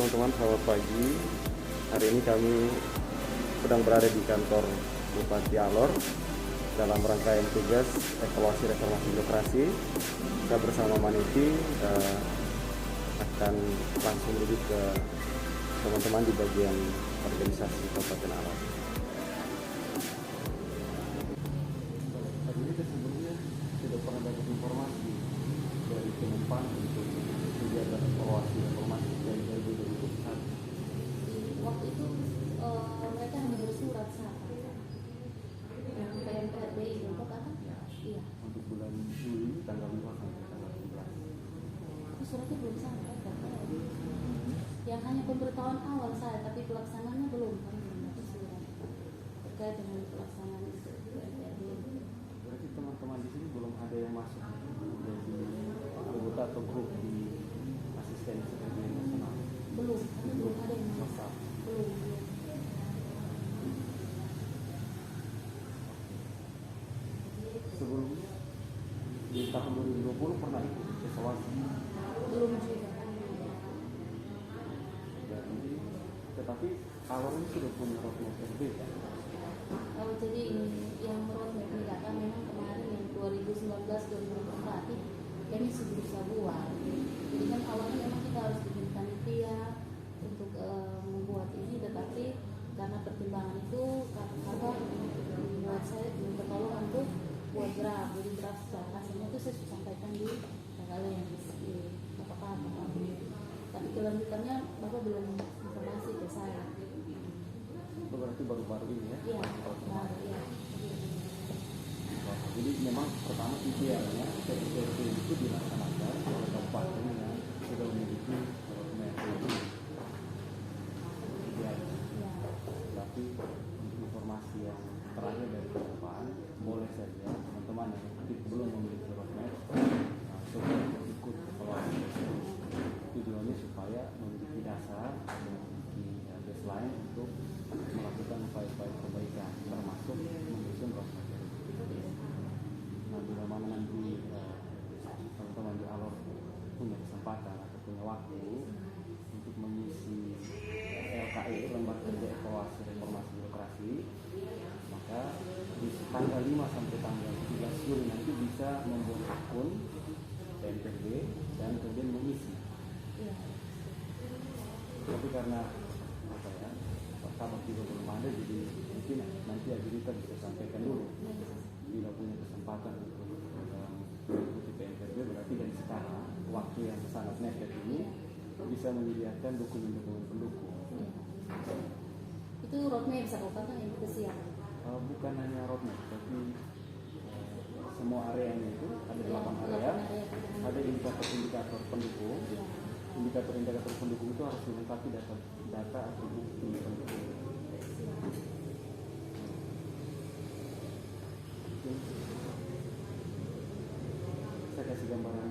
teman-teman, selamat pagi. Hari ini kami sedang berada di kantor Bupati Alor dalam rangkaian tugas evaluasi reformasi birokrasi. Saya bersama Maniti akan langsung menuju ke teman-teman di bagian organisasi Kabupaten Alor. Tadi ini sebelumnya sudah pernah dapat informasi dari Kemenpan untuk kegiatan evaluasi reformasi dari 2021. Waktu itu mereka hanya bersurat sama yang PMPRB itu untuk apa? Iya. Untuk bulan Juli tanggal 5 sampai tanggal 11. Tapi suratnya belum sampai karena yang hanya pemberitahuan awal saya, tapi pelaksanaannya belum, kami belum dapat surat terkait dengan pelaksanaan itu PMPRB. Berarti teman-teman di sini belum ada yang masuk menjadi anggota atau grup di asistensi kerja nasional. Belum, kami belum ada yang masuk. Belum. Sebelumnya di tahun 2020 pernah ikut evaluasi. Belum juga. Jadi, tetapi Alor ini sudah punya roadmap RB kan? Oh, jadi yang roadmap data memang kemarin yang 2019-2024 kami sudah bisa buat. Jadi kan awalnya memang kita harus bikin panitia untuk membuat ini, tetapi karena pertimbangan itu kakak membuat saya minta tolong untuk buat draft. Jadi draft hasilnya itu saya sampaikan di kalian di apa. Tapi kelanjutannya bapak belum informasi ke saya. Itu berarti baru-baru ini ya? Iya, baru ya. Jadi memang pertama idealnya PMPRB itu dilaksanakan oleh kabupaten yang sudah memiliki roadmap itu. Idealnya. Ya. Tapi untuk informasi yang terakhir dari depan, boleh saja teman-teman yang belum memiliki roadmap masuk ikut evaluasi tersebut. Tujuannya supaya memiliki dasar dan memiliki baseline untuk melakukan upaya-upaya perbaikan, termasuk menyusun roadmap. Nah, bila mana nanti teman-teman di Alor punya kesempatan atau punya waktu untuk mengisi LKE, Lembar Kerja Evaluasi Reformasi Birokrasi, maka di tanggal 5 sampai tanggal 13 Juli nanti bisa membuat akun PMPRB dan kemudian mengisi. Iya. Tapi karena kabar juga belum ada, jadi mungkin nanti kita bisa sampaikan dulu. Bila punya kesempatan untuk mengikuti PMPRB, berarti dari sekarang waktu yang sangat mepet ini bisa menyediakan dokumen-dokumen pendukung. Itu roadmap bisa kabupaten yang kita siap. Bukan hanya roadmap, tapi semua areanya itu ada 8 area, ada indikator-indikator pendukung. Indikator-indikator pendukung itu harus dilengkapi data atau bukti pendukung. Saya kasih gambaran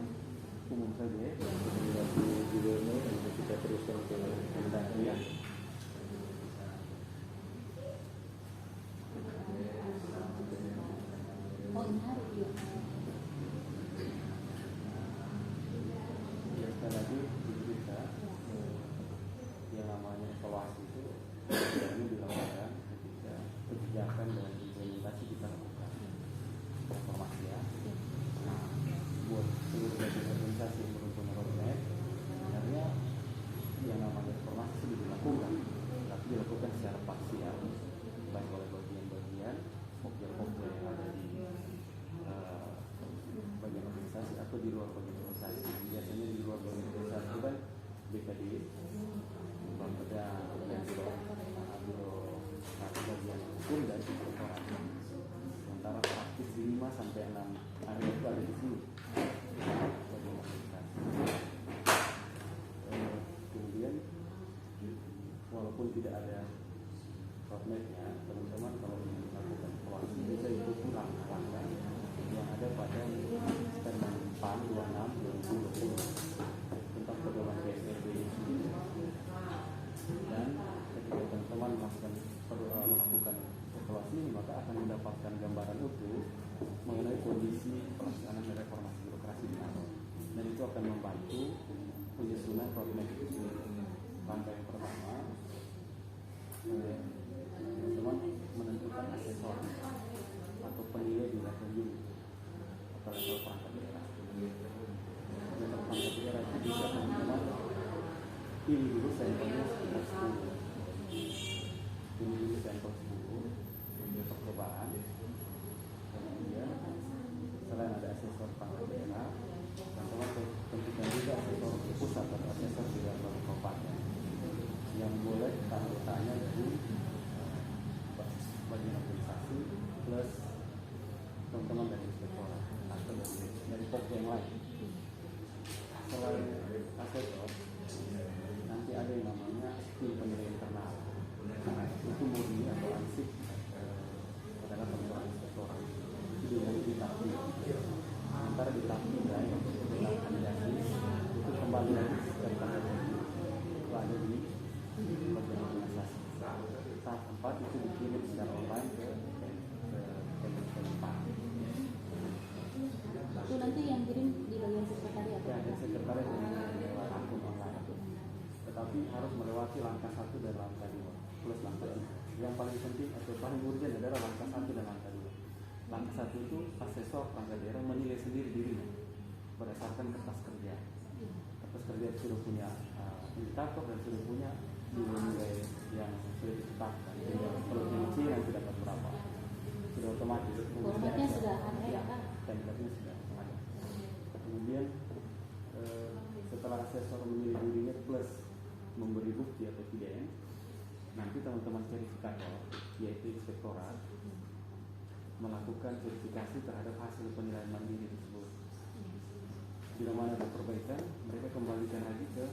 umum saja ya, video ini dan kita teruskan ke pendaki ya. Oh, ini hari ya. Ya, sekali lagi kita yang namanya evaluasi itu ini dilakukan ketika kebijakan dan implementasi kita lakukan reformasi ya. Buat seluruh bagian organisasi yang belum punya roadmap, sebenarnya yang namanya reformasi sudah dilakukan, tapi dilakukan secara parsial, baik oleh bagian-bagian objek-objek yang ada di bagian organisasi atau di luar bagian organisasi. Biasanya di luar bagian organisasi itu kan BKD, Bapeda, dan Biro bagian hukum dan kedokteran. Sementara praktis di 5 sampai 6 area itu ada di sini. Kemudian walaupun tidak ada roadmapnya, teman-teman kalau ingin melakukan evaluasi bisa ikuti langkah-langkah yang ada pada Permen PAN 26/2020 tentang pedoman PSBB ini sendiri. Dan ketika teman-teman melakukan evaluasi ini, maka akan mendapatkan gambaran utuh mengenai kondisi pelaksanaan reformasi birokrasi di Alor, dan itu akan membantu penyusunan roadmap itu sendiri. langkah yang pertama, teman-teman menentukan asesor atau penilai di level unit atau level perangkat daerah. Level perangkat daerah itu bisa teman-teman pilih dulu sampelnya sekitar 10. Pilih dulu sampel 10 untuk percobaan. Kemudian selain ada asesor perangkat daerah, teman-teman tentukan juga asesor pusat atau asesor di level kabupaten yang boleh anggotanya dari bagian organisasi plus teman-teman dari inspektorat atau dari pok yang lain. Selain asesor, nanti ada yang namanya tim penilai internal. Nah, itu murni atau ansik adalah teman-teman inspektorat. Itu dari ditapki. Antara ditapki dan kandidasi itu kembali lagi dari kandidasi ada di bagian organisasi. Tahap 4 itu dikirim secara online ke Kemenpan. Itu nanti yang kirim di bagian sekretariat. Ya, ada sekretariat yang lewat akun online. Tetapi harus melewati langkah 1 dan langkah 2 plus langkah 3. Yang paling penting atau paling urgent adalah langkah 1 dan langkah 2. Langkah 1 itu asesor perangkat daerah menilai sendiri dirinya berdasarkan kertas kerja. Kertas kerja sudah punya indikator dan sudah punya nilai yang sudah ditetapkan. Kalau yang C nanti dapat berapa? Sudah otomatis. Formatnya sudah ada ya Pak? Templatenya sudah ada. Kemudian setelah asesor memilih dirinya plus memberi bukti atau tidak, nanti teman-teman verifikator yaitu inspektorat melakukan verifikasi terhadap hasil penilaian mandiri tersebut. Bila mana ada perbaikan, mereka kembalikan lagi ke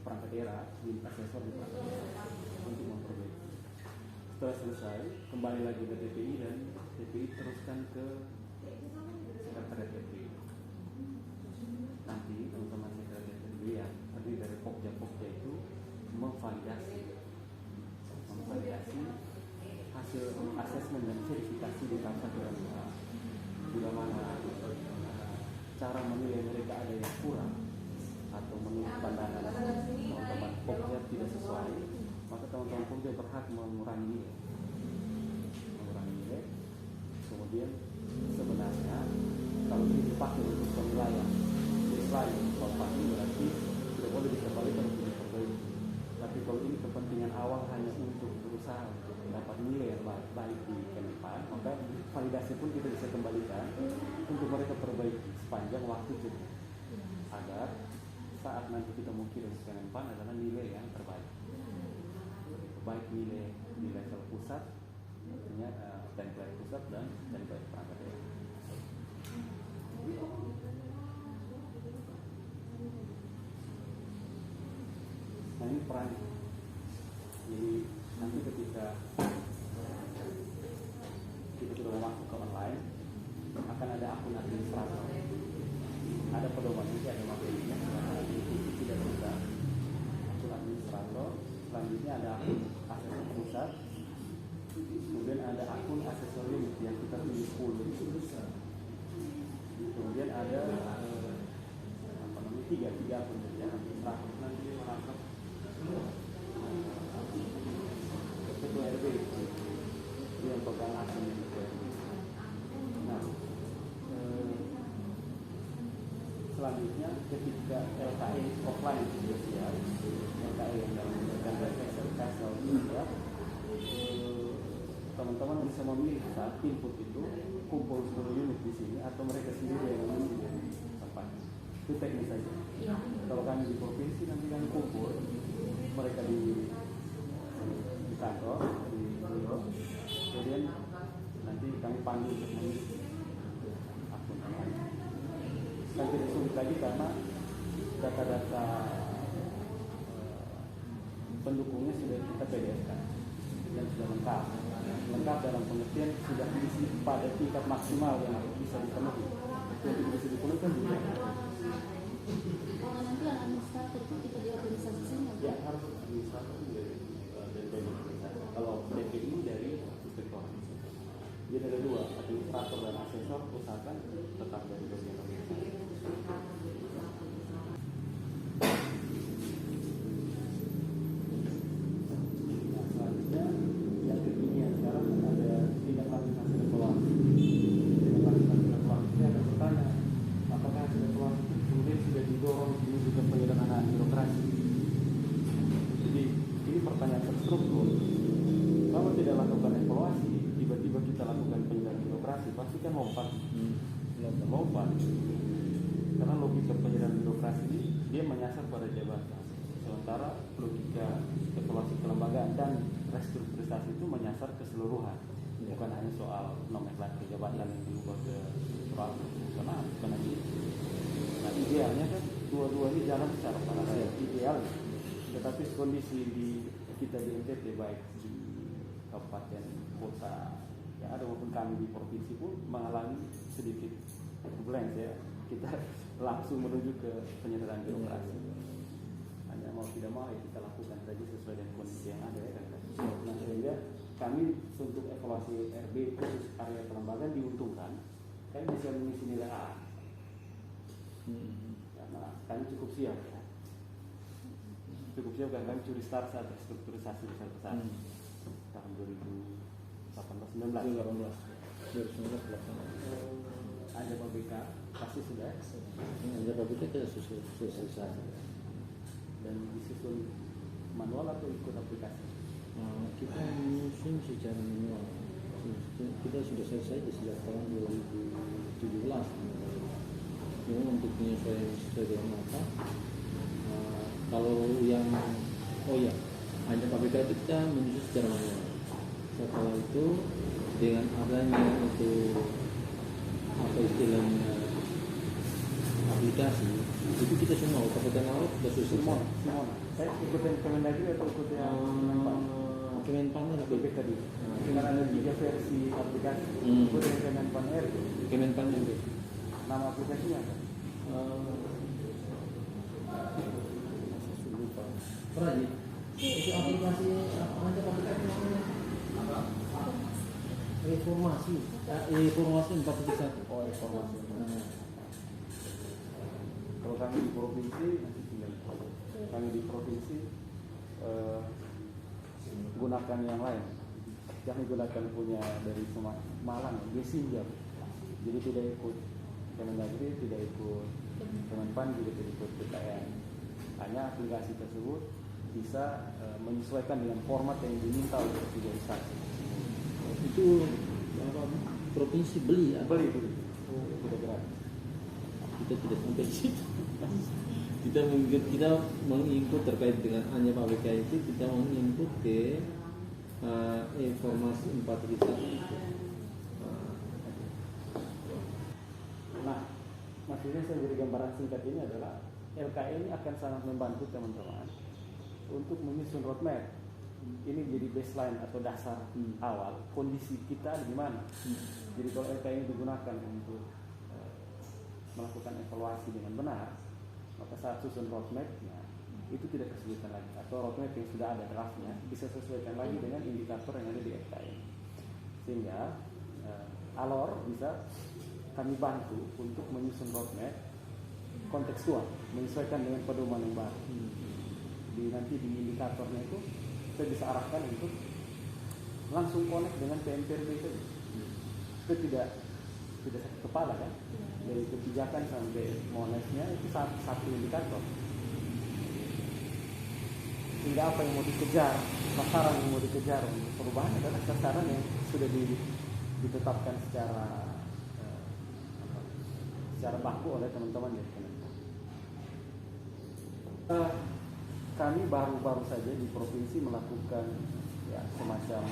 perangkat daerah, di asesor di perangkat daerah untuk memperbaiki. Setelah selesai, kembali lagi ke TPI dan TPI teruskan ke sekretariat TPI. Nanti teman-teman sekretariat TPI yang terdiri dari pokja-pokja itu memvalidasi hasil asesmen dan verifikasi di tahap 1 dan 2. Bila mana cara menilai mereka ada yang kurang atau menurut pandangan teman-teman pokja tidak sesuai, maka teman-teman pokja berhak mengurangi nilai. Kemudian sebenarnya kalau ini dipakai untuk penilaian baseline kompani berarti tidak boleh dikembalikan untuk diperbaiki. Tapi kalau ini kepentingan awal hanya untuk berusaha untuk mendapat nilai yang baik di Kemenpan, maka validasi pun kita bisa kembalikan untuk mereka perbaiki sepanjang waktu cukup, agar saat nanti kita mau kirim ke Kemenpan adalah nilai yang terbaik, baik nilai di level pusat, artinya template pusat dan template perangkat daerah. Nah, ini peran. Jadi nanti ketika kita sudah masuk ke online, akan ada akun administrator. Ada pedoman ini, ada materinya, itu tidak bisa. Akun administrator. Selanjutnya ada akun asesor pusat. Kemudian ada akun asesor unit yang kita pilih 10. Kemudian ada tiga akun ya, administrator nanti merangkap ketua RW itu yang pegang akun itu. Nah, selanjutnya ketika LKE offline spesial, LKE yang dalam menggunakan Excel ya, teman-teman bisa memilih saat input itu kumpul 10 unit di sini atau mereka sendiri yang memilih tempat. Itu teknis saja. Ya. Kalau kami di provinsi nanti kami kumpul mereka di kantor di biro, kemudian nanti kami panggil untuk memilih akun online. Kan tidak sulit lagi karena data-data pendukungnya sudah kita PDF-kan dan sudah lengkap dalam pengertian sudah diisi pada tingkat maksimal yang bisa dipenuhi. Yang bisa dipenuhi kan juga. Nanti yang administrator itu kita di organisasi sini. Ya, harus administrator dari organisasi. Kalau DPI dari inspektorat. Jadi ada dua, administrator dan asesor, usahakan tetap dari bagian organisasi. kan lompat, Lompat. lompat. Karena logika penyerahan birokrasi ini dia menyasar pada jabatan, sementara logika evaluasi kelembagaan dan restrukturisasi itu menyasar keseluruhan, bukan hanya soal nomenklatur jabatan yang diubah ke soal fungsional, bukan hanya itu. Nah idealnya kan dua-dua ini jalan secara paralel, ideal. Tetapi kondisi di kita di NTT baik di kabupaten kota yang ada maupun kami di provinsi pun mengalami sedikit turbulence ya. Kita langsung menuju ke penyederhanaan birokrasi. Hanya mau tidak mau ya kita lakukan saja sesuai dengan kondisi yang ada ya kan. Nah sehingga kami untuk evaluasi RB khusus area kelembagaan diuntungkan, kan bisa mengisi nilai A. Karena kami cukup siap ya. Cukup siap karena kami curi start saat restrukturisasi besar-besaran tahun 2018-19. Ada PBK pasti sudah. Ada PBK kita sosialisasi. Dan disusun manual atau ikut aplikasi? Kita menyusun secara manual. Kita sudah selesai di sejak tahun 2017. Memang untuk penyesuaian sesuai dengan apa? Kalau yang hanya PBK itu kita menyusun secara manual. Setelah itu dengan adanya untuk apa istilahnya aplikasi itu kita semua kabupaten laut sudah Semua. selesai. Saya ikutin Kemendagri atau ikut yang Kemenpan ada PBK tadi. Dengan ada 3 versi aplikasi. Ikut yang Kemenpan R. Kemenpan juga. Nama aplikasinya apa? Lupa. Pernah sih? Itu aplikasi ada aplikasi namanya Reformasi. Reformasi 4.1. Oh, informasi. Kalau kami di provinsi nanti tinggal kami di provinsi gunakan yang lain. Jangan gunakan punya dari Malang, Gesinjam. Jadi tidak ikut Kemendagri, tidak ikut Kemenpan, juga tidak ikut PKN. Hanya aplikasi tersebut bisa menyesuaikan dengan format yang diminta oleh restrukturisasi. Itu apa, provinsi beli atau Beli itu tidak gratis. kita tidak sampai di situ. Kita menginput terkait dengan hanya PBK itu kita menginput ke informasi 4.1 itu. Nah, maksudnya saya beri gambaran singkat ini adalah LKE ini akan sangat membantu teman-teman untuk menyusun roadmap. Ini jadi baseline atau dasar awal kondisi kita di mana. Jadi kalau LKE ini digunakan untuk melakukan evaluasi dengan benar, maka saat susun roadmapnya itu tidak kesulitan lagi, atau roadmap yang sudah ada draftnya bisa sesuaikan lagi dengan indikator yang ada di LKE. Sehingga Alor bisa kami bantu untuk menyusun roadmap kontekstual, menyesuaikan dengan pedoman yang baru. Nanti di indikatornya itu kita bisa arahkan untuk langsung connect dengan PMPRB itu. Itu tidak sakit kepala kan? Dari kebijakan sampai monetnya itu satu indikator. Sehingga apa yang mau dikejar, sasaran yang mau dikejar untuk perubahan adalah sasaran yang sudah ditetapkan secara baku oleh teman-teman dari Kementerian. Kami baru-baru saja di provinsi melakukan ya, semacam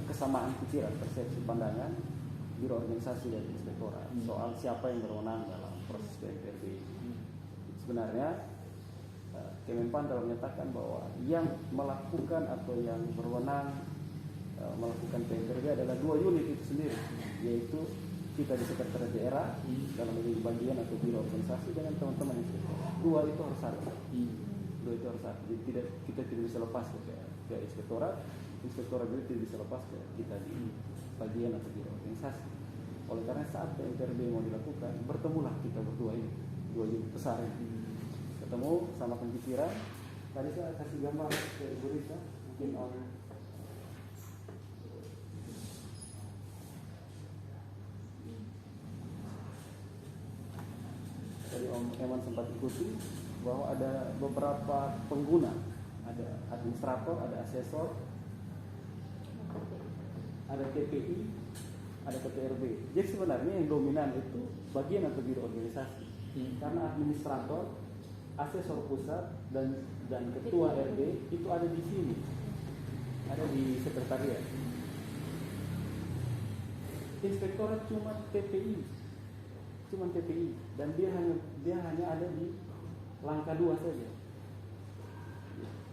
kesamaan pikiran, persepsi pandangan biro organisasi dan inspektorat soal siapa yang berwenang dalam proses PMPRB. Sebenarnya Kemenpan telah menyatakan bahwa yang melakukan atau yang berwenang melakukan PMPRB adalah 2 unit itu sendiri, yaitu kita di sekretariat daerah dalam bagian atau biro organisasi dengan teman-teman inspektorat. 2 itu harus ada. 2 itu harus ada. Jadi kita tidak bisa lepas ke inspektorat juga tidak bisa lepas ke kita di bagian atau biro organisasi. Oleh karena saat PMPRB mau dilakukan, bertemulah kita berdua ini, 2 unit besar ini. Ketemu, sama pikiran. Tadi saya kasih gambar ke Ibu Risa, mungkin tadi Om Eman sempat ikuti bahwa ada beberapa pengguna, ada administrator, ada asesor, ada TPI, ada ketua RW. Jadi sebenarnya yang dominan itu bagian atau biro organisasi. Karena administrator, asesor pusat dan ketua RW itu ada di sini, ada di sekretariat. Inspektorat cuma TPI, dan dia hanya ada di langkah 2 saja.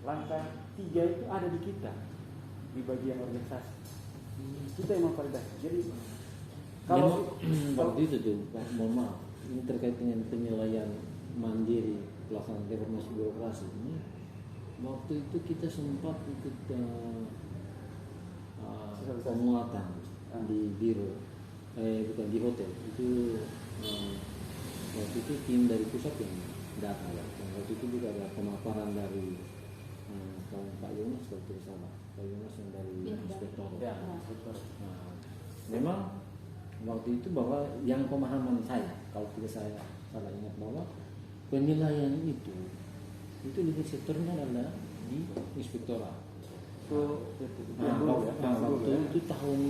Langkah 3 itu ada di kita, di bagian organisasi. Kita yang memvalidasi. Jadi kalau waktu itu tuh Pak, mohon maaf, ini terkait dengan penilaian mandiri pelaksanaan reformasi birokrasi ini. Waktu itu kita sempat ikut penguatan di biro, bukan di hotel. Itu waktu itu tim dari pusat yang datang ya. Waktu itu juga ada pemaparan dari Pak Yonas kalau tidak salah, Pak Yonas yang dari inspektor. ya, Nah, memang waktu itu bahwa yang pemahaman saya, kalau tidak saya salah ingat, bahwa penilaian itu lebih sektornya adalah di inspektorat. Waktu itu tahun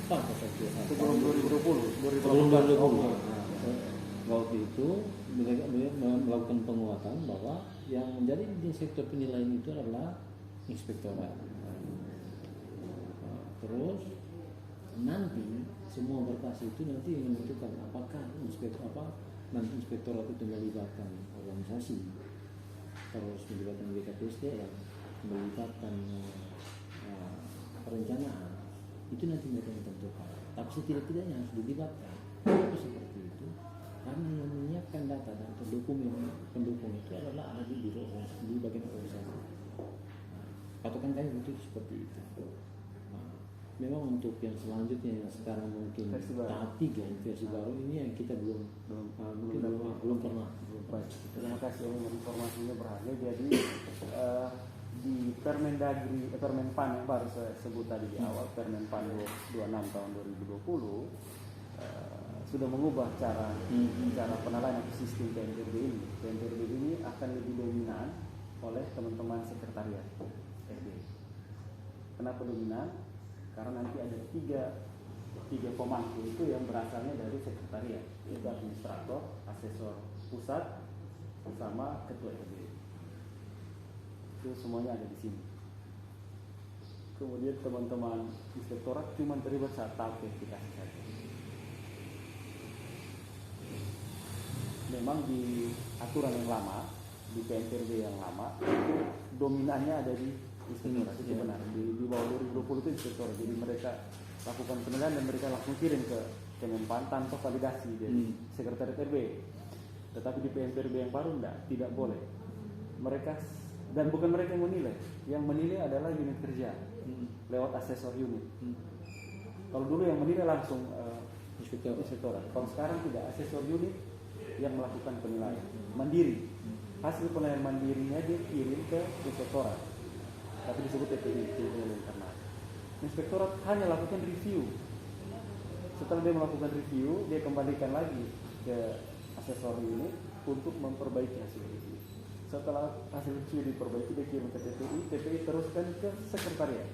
berapa sebelum 2020. Sebelum 2020. Waktu itu mereka melakukan penguatan bahwa yang menjadi di sektor penilaian itu adalah inspektorat. Terus nanti semua berkas itu nanti menentukan apakah nanti inspektorat itu melibatkan organisasi, terus melibatkan BKPSDM, melibatkan perencanaan, itu nanti mereka yang tentukan. Tapi setidak-tidaknya harus dilibatkan. Itu seperti itu. Karena yang menyiapkan data dan pendukung itu adalah ada di biro di bagian organisasi. Patokan kami itu seperti itu. Memang untuk yang selanjutnya yang sekarang mungkin tahap 3 versi baru ini yang kita belum pernah. Baik, terima kasih informasinya berharga. Jadi di Permenpan yang baru saya sebut tadi di awal, Permenpan 26 tahun 2020 sudah mengubah cara penilaian atau sistem PNPRB ini. PNPRB ini akan lebih dominan oleh teman-teman sekretariat RB. Kenapa dominan? Karena nanti ada tiga pemangku itu yang berasalnya dari sekretariat, yaitu administrator, asesor pusat, sama ketua RB. Itu semuanya ada di sini. Kemudian teman-teman inspektorat cuma terlibat saat tahap verifikasi saja. Memang di aturan yang lama, di PNPRB yang lama, itu dominannya ada di inspektorat. Itu benar. Di bawah 2020 itu inspektorat. Jadi mereka lakukan penilaian dan mereka langsung kirim ke Kemenpan tanpa validasi dari sekretariat RB. Tetapi di PNPRB yang baru tidak boleh. Mereka, dan bukan mereka yang menilai. Yang menilai adalah unit kerja lewat asesor unit. Kalau dulu yang menilai langsung inspektorat. Kalau sekarang tidak, asesor unit yang melakukan penilaian mandiri. Hasil penilaian mandirinya dia kirim ke inspektorat, tapi disebut TPI, penilaian internal. Inspektorat hanya lakukan review. Setelah dia melakukan review, dia kembalikan lagi ke asesor unit untuk memperbaiki hasil review. Setelah hasil review diperbaiki, dia kirim ke TPI teruskan ke sekretariat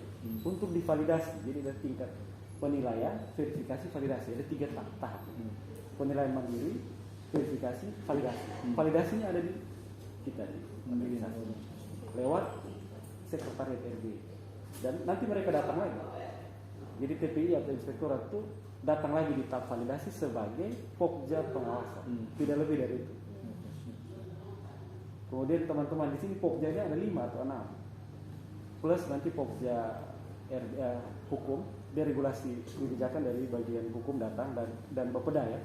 untuk divalidasi. Jadi ada tingkat penilaian, verifikasi, validasi. Ada 3 tahap. Penilaian mandiri, verifikasi, validasi. Validasinya ada di kita di organisasi lewat sekretariat RB. Dan nanti mereka datang lagi. Jadi TPI atau inspektorat itu datang lagi di tahap validasi sebagai pokja pengawasan. Tidak lebih dari itu. Kemudian teman-teman di sini pokjanya ada 5 atau 6. Plus nanti pokja hukum, deregulasi kebijakan dari bagian hukum datang dan Bapeda ya.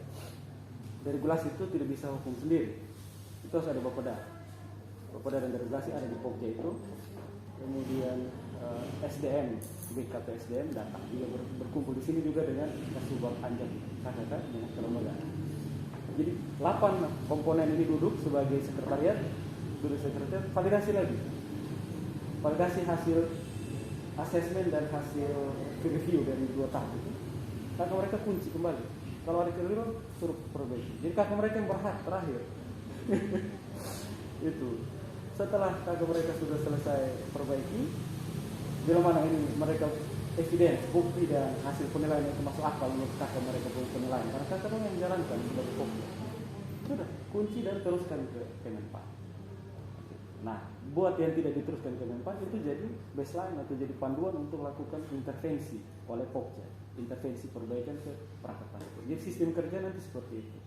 Deregulasi itu tidak bisa hukum sendiri. Itu harus ada Bapeda. Bapeda dan deregulasi ada di pokja itu. Kemudian SDM, BKP SDM datang juga berkumpul di sini juga dengan Kasubag Anjak KKK dengan kelembagaan. Jadi 8 komponen ini duduk sebagai sekretariat, validasi lagi. Validasi hasil asesmen dan hasil review dari 2 tahap itu. Maka mereka kunci kembali. Kalau ada keliru suruh perbaiki. Jadi kakak mereka yang berhak terakhir. Itu. Setelah kakak mereka sudah selesai perbaiki, bila mana ini mereka evidence, bukti dan hasil penilaian itu masuk akal menurut kakak mereka punya penilaian. Karena kakak dong yang menjalankan sebagai pokja. Sudah, kunci dan teruskan ke Kemenpan. Nah, buat yang tidak diteruskan ke Kemenpan itu jadi baseline atau jadi panduan untuk melakukan intervensi oleh pokja, intervensi perbaikan ke perangkat paripurna. Jadi sistem kerja nanti seperti itu.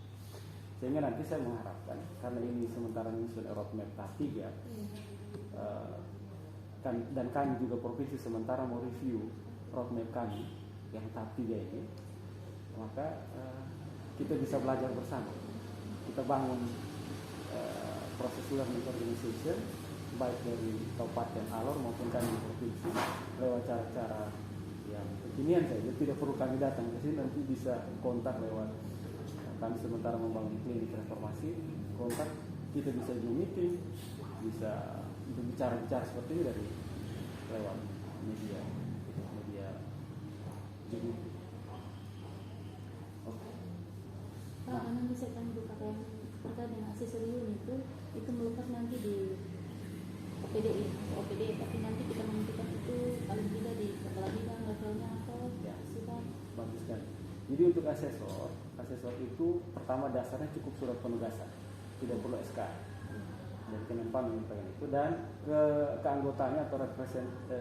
Sehingga nanti saya mengharapkan karena ini sementara menyusun roadmap tahap 3 dan kami juga provinsi sementara mau review roadmap kami yang tahap 3 ini, maka kita bisa belajar bersama. Kita bangun proses learning organization baik dari Kabupaten Alor maupun kami di provinsi lewat cara-cara yang kekinian saja. Tidak perlu kami datang ke sini, nanti bisa kontak lewat kami sementara membangun klinik reformasi, kontak kita bisa Zoom meeting, bisa bicara-bicara seperti ini dari lewat media Zoom. Oke. Pak, nanti saya tanya dulu Pak, yang terkait dengan aksesorium itu melekat nanti di OPD, tapi nanti kita menentukan itu paling tidak di kepala bidang levelnya atau Ya. sudah Bagus sekali. Jadi untuk asesor itu pertama dasarnya cukup surat penugasan, tidak perlu SK. Dan Kemenpan menyampaikan itu, dan keanggotanya atau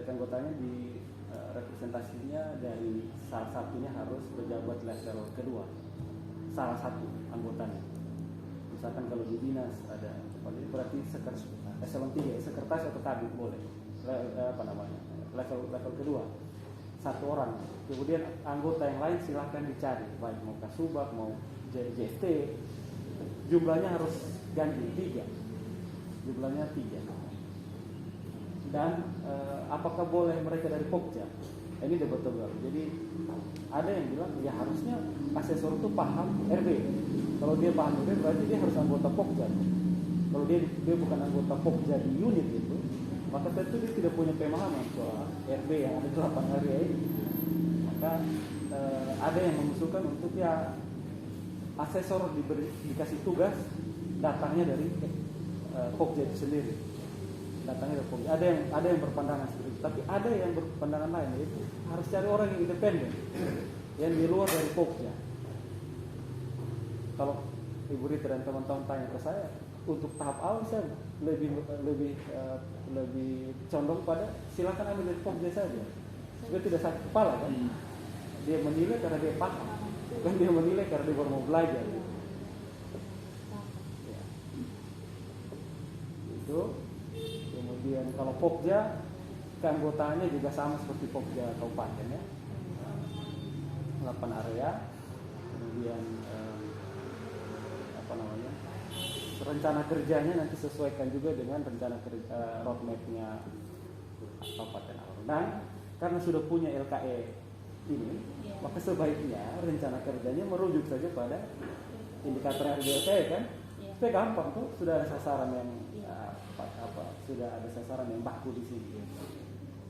keanggotanya di representasinya dari salah satunya harus pejabat level kedua, salah satu anggotanya. Misalkan kalau di dinas ada, berarti eselon 3, sekretaris atau kabit boleh, level kedua, satu orang. Kemudian anggota yang lain silahkan dicari, baik mau Kasubag mau JST, jumlahnya harus ganti 3. Jumlahnya 3. Dan apakah boleh mereka dari Pokja? Ini debatable. Jadi ada yang bilang ya harusnya asesor itu paham RB. Kalau dia paham RB berarti dia harus anggota Pokja. Kalau dia bukan anggota Pokja di unit itu, maka tentu dia tidak punya pemahaman soal RB yang ada 8 area ini. Maka ada yang mengusulkan untuk ya asesor dikasih tugas datangnya dari Pokja itu sendiri, datangnya dari Pokja. Ada yang berpandangan seperti itu, tapi ada yang berpandangan lain, yaitu harus cari orang yang independen, yang di luar dari Pokja. Kalau Ibu Rita dan teman-teman tanya ke saya, untuk tahap awal saya lebih condong pada silakan ambil dari Pokja saja, supaya tidak sakit kepala kan. Dia menilai karena dia paham, bukan dia menilai karena dia baru mau belajar. Kemudian kalau Pokja keanggotaannya juga sama seperti Pokja kabupaten ya, 8 area. Kemudian rencana kerjanya nanti sesuaikan juga dengan rencana kerja roadmapnya kabupaten Alor. Dan karena sudah punya LKE ini, maka sebaiknya rencana kerjanya merujuk saja pada indikator RBLKE kan. Supaya gampang tuh, sudah ada sasaran yang sudah ada sasaran yang baku di sini.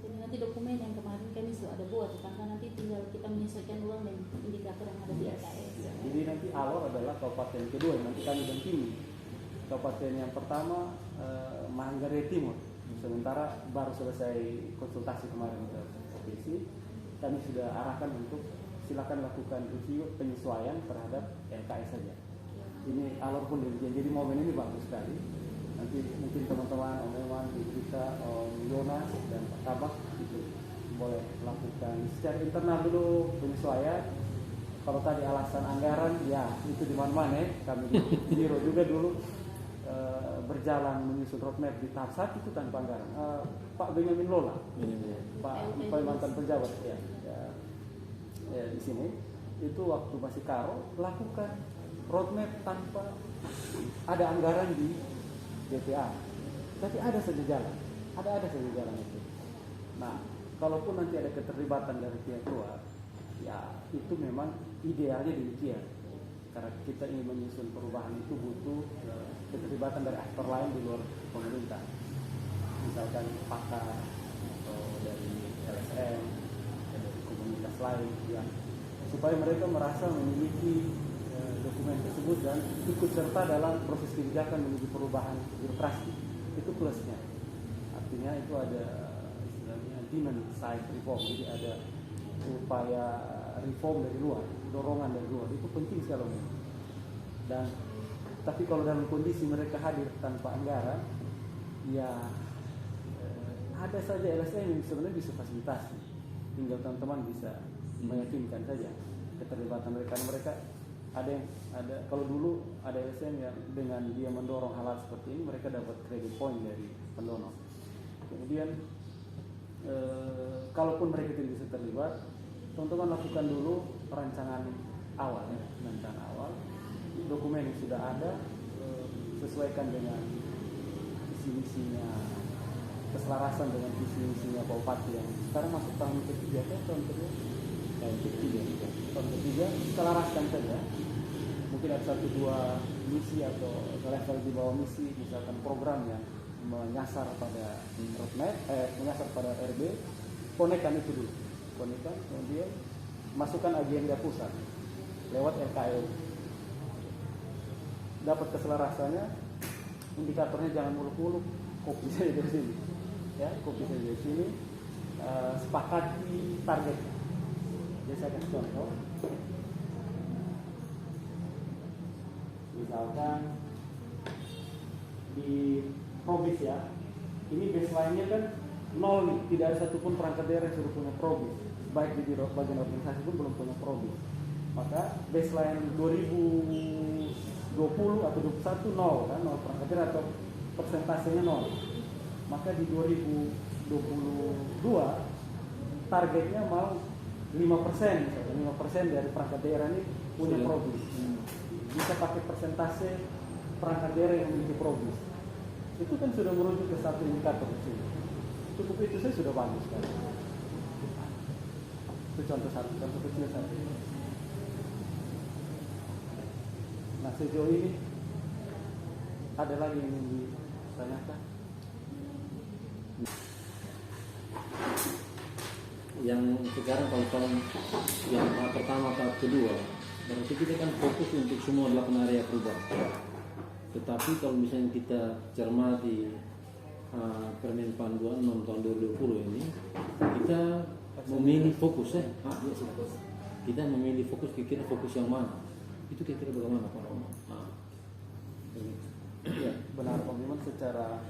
Jadi nanti dokumen yang kemarin kami sudah ada buat, karena nanti tinggal kita menyesuaikan ulang dengan indikator yang ada di LKS. Jadi nanti Alor adalah kabupaten kedua, nanti kami dampingi. Kabupaten yang pertama Manggarai Timur. Sementara baru selesai konsultasi kemarin ke provinsi, kami sudah arahkan untuk silakan lakukan review penyesuaian terhadap LKS saja. Ini Alor pun demikian. Jadi momen ini bagus sekali. Nanti mungkin teman-teman Om Ewan, Ibu Rita, Om Yonas dan Pak Kabak itu boleh lakukan secara internal dulu penyesuaian. Kalau tadi alasan anggaran, ya itu di mana-mana ya. Kami di Biro juga dulu berjalan menyusun roadmap di tahap 1 itu tanpa anggaran. Pak Benyamin Lola, Pak mantan pejabat ya, di sini itu waktu masih Karo lakukan roadmap tanpa ada anggaran di BPA, tapi ada saja jalan itu. Nah, kalaupun nanti ada keterlibatan dari pihak luar, ya itu memang idealnya demikian. Karena kita ingin menyusun perubahan itu butuh keterlibatan dari aktor lain di luar pemerintah, misalkan pakar atau dari LSM, dari komunitas lain, yang supaya mereka merasa memiliki dokumen tersebut dan ikut serta dalam proses kebijakan menuju perubahan birokrasi. Itu plusnya. Artinya itu ada istilahnya demand side reform, jadi ada upaya reform dari luar, dorongan dari luar itu penting sekali. Dan tapi kalau dalam kondisi mereka hadir tanpa anggaran, ya ada saja LSM yang sebenarnya bisa fasilitasi, tinggal teman-teman bisa meyakinkan saja keterlibatan mereka. Mereka ada kalau dulu ada LSM yang dengan dia mendorong hal seperti ini, mereka dapat credit point dari pendonor. Kemudian kalaupun mereka tidak bisa terlibat, teman-teman lakukan dulu perancangan awal, ya, perancangan awal, dokumen yang sudah ada, sesuaikan dengan visi misinya, keselarasan dengan visi misinya Pak Bupati yang sekarang masuk tahun ketiga, tahun ketiga, selaraskan saja. Mungkin ada 1-2 misi atau level di bawah misi, misalkan program yang menyasar pada roadmap, menyasar pada RB, konekkan itu dulu, konekkan, kemudian masukkan agenda pusat lewat RKL. Dapat keselarasannya, indikatornya jangan muluk-muluk, kopi saja dari sini, ya, kopi saja dari sini, sepakati target. Jadi saya kasih contoh, misalkan di probis, ya, ini baseline-nya kan 0 nih, tidak ada satupun perangkat daerah yang sudah punya probis, baik di bagian organisasi pun belum punya probis. Maka baseline 2020 atau 21 0 kan, 0 perangkat daerah atau persentasenya 0. Maka di 2022 targetnya mau 5%, misalnya 5% dari perangkat daerah ini punya probis. Bisa pakai persentase perangkat daerah yang memiliki probis. Itu kan sudah merujuk ke satu indikator kecil. Cukup itu saya sudah bagus kan. Itu contoh kecil satu. Nah, sejauh ini ada lagi yang ingin ditanyakan? Yang sekarang kalau tahun yang tahap pertama, tahap kedua, berarti kita kan fokus untuk semua 8 area perubahan. Tetapi kalau misalnya kita cermati Permenpan 26 tahun 2020 ini, kita memilih fokus kita memilih fokus, kira-kira fokus yang mana? Itu kira-kira bagaimana Pak Romo? Ya, benar Pak. Memang secara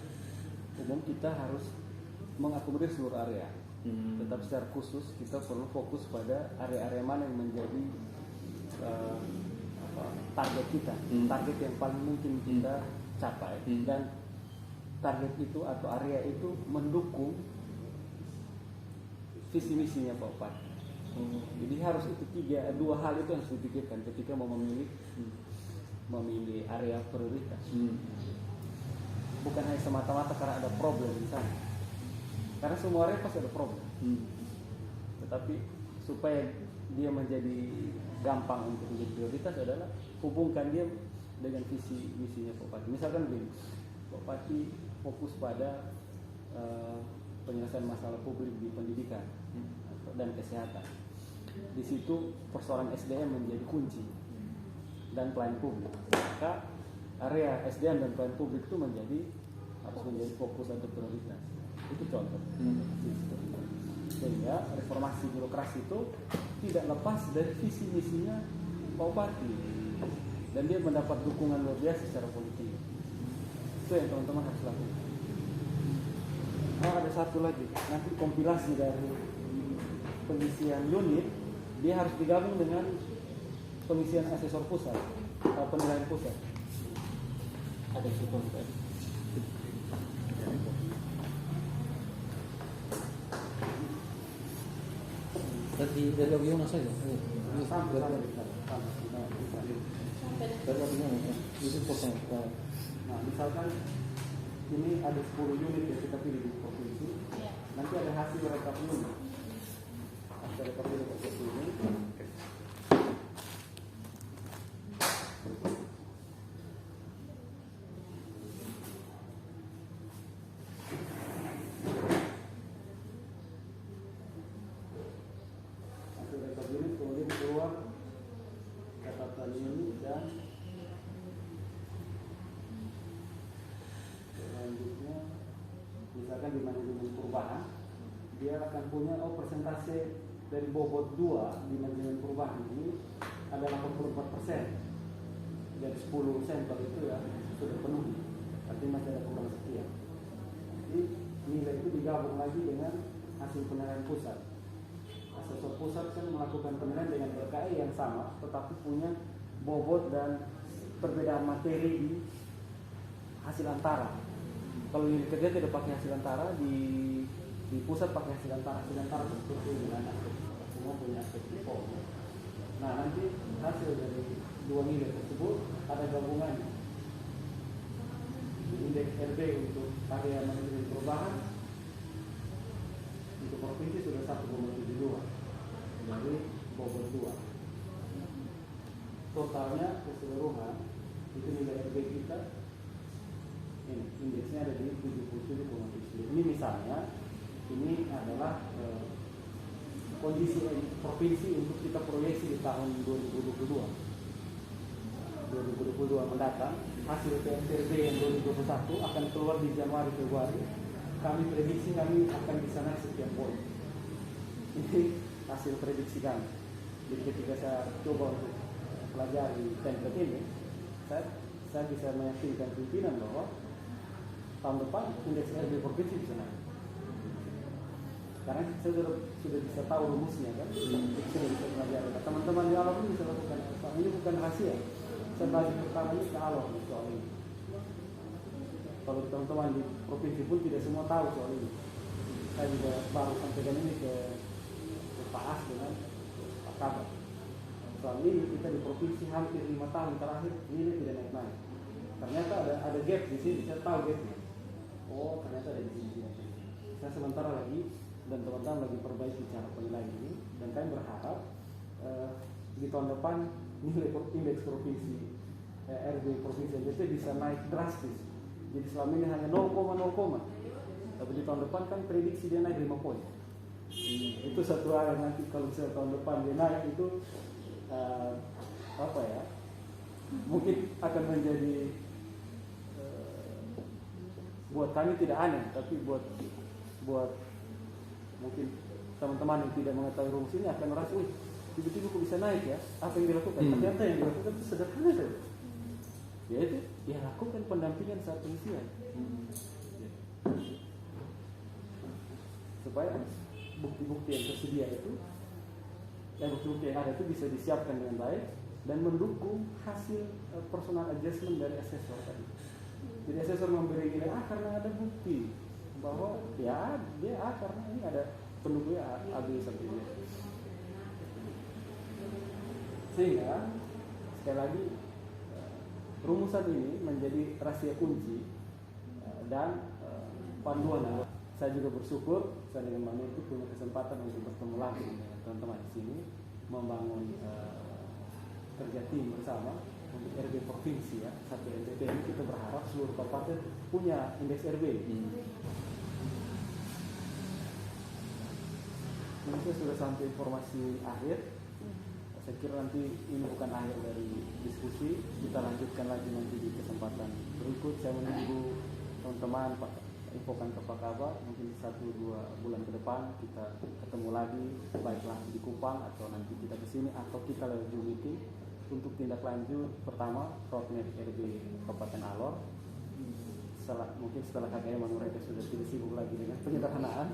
umum kita harus mengakomodir seluruh area. Tetapi secara khusus kita perlu fokus pada area-area mana yang menjadi target kita, target yang paling mungkin kita capai, dan target itu atau area itu mendukung visi misinya Pak Bupati. Jadi harus itu dua hal itu yang harus dipikirkan ketika mau memilih area prioritas. Bukan hanya semata-mata karena ada problem di sana. Karena semua area pasti ada problem. Tetapi supaya dia menjadi gampang untuk menjadi prioritas adalah hubungkan dia dengan visi misinya Pak Bupati. Misalkan begini, Pak Bupati fokus pada penyelesaian masalah publik di pendidikan dan kesehatan. Di situ persoalan SDM menjadi kunci dan pelayanan publik. Maka area SDM dan pelayanan publik itu harus menjadi fokus atau prioritas. Itu contoh. Sehingga reformasi birokrasi itu tidak lepas dari visi misinya Pak Bupati, dan dia mendapat dukungan luar biasa secara politik. Itu yang teman-teman harus lakukan. Ada satu lagi, nanti kompilasi dari pengisian unit, dia harus digabung dengan pengisian asesor pusat, penilaian pusat. Ada contoh tadi. Tadi dari Ogyo mas saja. Sampai Itu potong. Nah, misalkan ini ada 10 unit yang kita pilih di provinsi, nanti ada hasil rekap unit. Hasil rekap unit seperti ini. Hasil rekap unit kemudian keluar catatan unit dan selanjutnya misalkan di manajemen perubahan dia akan punya persentase dari bobot 2 di manajemen perubahan ini adalah 84%. Dari 10 sampel itu ya sudah penuh, artinya masih ada kurang sekian. Jadi nilai itu digabung lagi dengan hasil penilaian pusat. Asesor pusat kan melakukan penilaian dengan LKI yang sama, tetapi punya bobot dan perbedaan materi di hasil antara. Kalau unit kerja tidak pakai hasil antara, di pusat pakai hasil antara seperti ini, semua punya aspek default. Nah, nanti hasil dari dua nilai tersebut ada gabungannya. Indeks RB untuk area manajemen perubahan untuk provinsi sudah 1,72 dari bobot 2. Totalnya keseluruhan itu nilai RB kita ini indeksnya ada di 77,7. Ini misalnya ini adalah kondisi provinsi untuk kita proyeksi di tahun 2022 mendatang. Hasil PSBB yang 2021 akan keluar di Januari Februari. Kami prediksi kami akan bisa naik sekian poin. Ini hasil prediksi kami. Jadi ketika saya coba untuk pelajari template ini, saya bisa meyakinkan pimpinan bahwa tahun depan indeks RB provinsi bisa naik. Karena saya sudah bisa tahu rumusnya kan, sudah bisa pelajari. Teman-teman di alam ini bisa lakukan. Ini bukan rahasia. Saya belajar pertama ini ke alam soal ini. Kalau teman-teman di provinsi pun tidak semua tahu soal ini. Saya juga baru sampaikan ini ke Pak As dengan Pak Kabar. Soal ini kita di provinsi hampir 5 tahun terakhir ini tidak naik-naik. Ternyata ada gap di sini. Saya tahu gapnya. Oh, ternyata ada di sini. Saya sementara lagi dan teman-teman lagi perbaiki cara penilaian ini, dan kami berharap di tahun depan nilai indeks provinsi RB provinsi NTT bisa naik drastis. Jadi selama ini hanya 0,0, tapi di tahun depan kan prediksi dia naik 5 poin. Itu satu hal yang nanti kalau misalnya tahun depan dia naik itu apa ya, mungkin akan menjadi buat kami tidak aneh, tapi buat mungkin teman-teman yang tidak mengetahui rumus ini akan merasa, wih, tiba-tiba kok bisa naik ya? Apa yang dilakukan? Ternyata yang dilakukan itu sederhana saja. Yaitu, ya lakukan pendampingan saat pengisian. Supaya bukti-bukti yang tersedia itu, yang bukti-bukti yang ada itu bisa disiapkan dengan baik dan mendukung hasil personal adjustment dari asesor tadi. Jadi asesor memberi nilai A karena ada bukti bahwa ya dia A karena ini ada pendukungnya A, B, sampai D. Sehingga sekali lagi rumusan ini menjadi rahasia kunci dan panduan. Saya juga bersyukur saya dengan Mami itu punya kesempatan untuk bertemu lagi dengan teman-teman di sini, membangun kerja tim bersama untuk RB provinsi ya. Satu NTT ini kita berharap seluruh kabupaten punya indeks RB. Ini saya sudah sampai informasi akhir. Saya kira nanti ini bukan akhir dari diskusi. Kita lanjutkan lagi nanti di kesempatan berikut. Saya menunggu teman-teman infokan ke Pak Kabak. Mungkin 1-2 bulan ke depan kita ketemu lagi, baiklah di Kupang atau nanti kita ke sini atau kita lewat Zoom meeting untuk tindak lanjut. Pertama, roadmap RB Kabupaten Alor. Mungkin setelah KKM mereka sudah tidak sibuk lagi dengan penyederhanaan.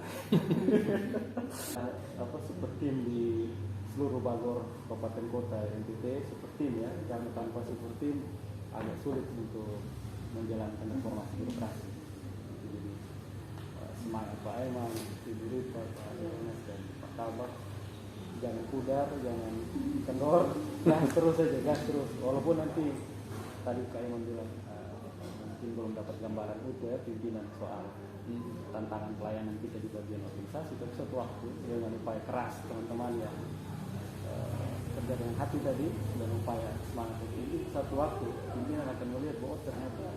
Super tim di seluruh bagor kabupaten kota NTT, super tim ya, karena tanpa super tim agak sulit untuk menjalankan reformasi birokrasi. Jadi semangat Pak Eman, Ibu Rita, Pak Adenas dan Pak Kabak, jangan pudar, jangan kendor, gas terus saja, gas terus. Walaupun nanti tadi Kak Eman bilang mungkin belum dapat gambaran utuh ya pimpinan soal tantangan pelayanan kita di bagian organisasi, tapi suatu waktu dengan upaya keras teman-teman yang kerja dengan hati tadi dan upaya semangat itu, satu waktu pimpinan akan melihat bahwa ternyata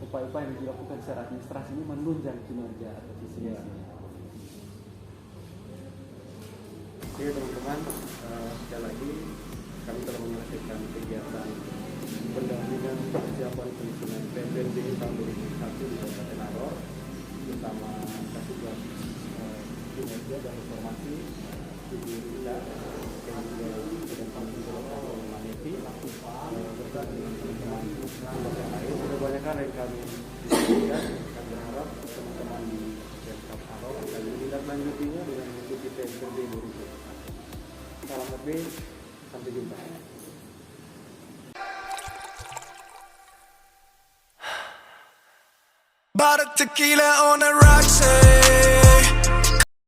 upaya-upaya yang dilakukan secara administrasi ini menunjang kinerja atau visi misinya. Oke teman-teman, sekali lagi kami telah menyelesaikan kegiatan pendampingan persiapan penyusunan PPNBG tahun 2021 di Kabupaten Alor bersama Kasugas Kinerja dan Reformasi BNPB 2021. Salam lebih, sampai jumpa. Bought a tequila on the rocks,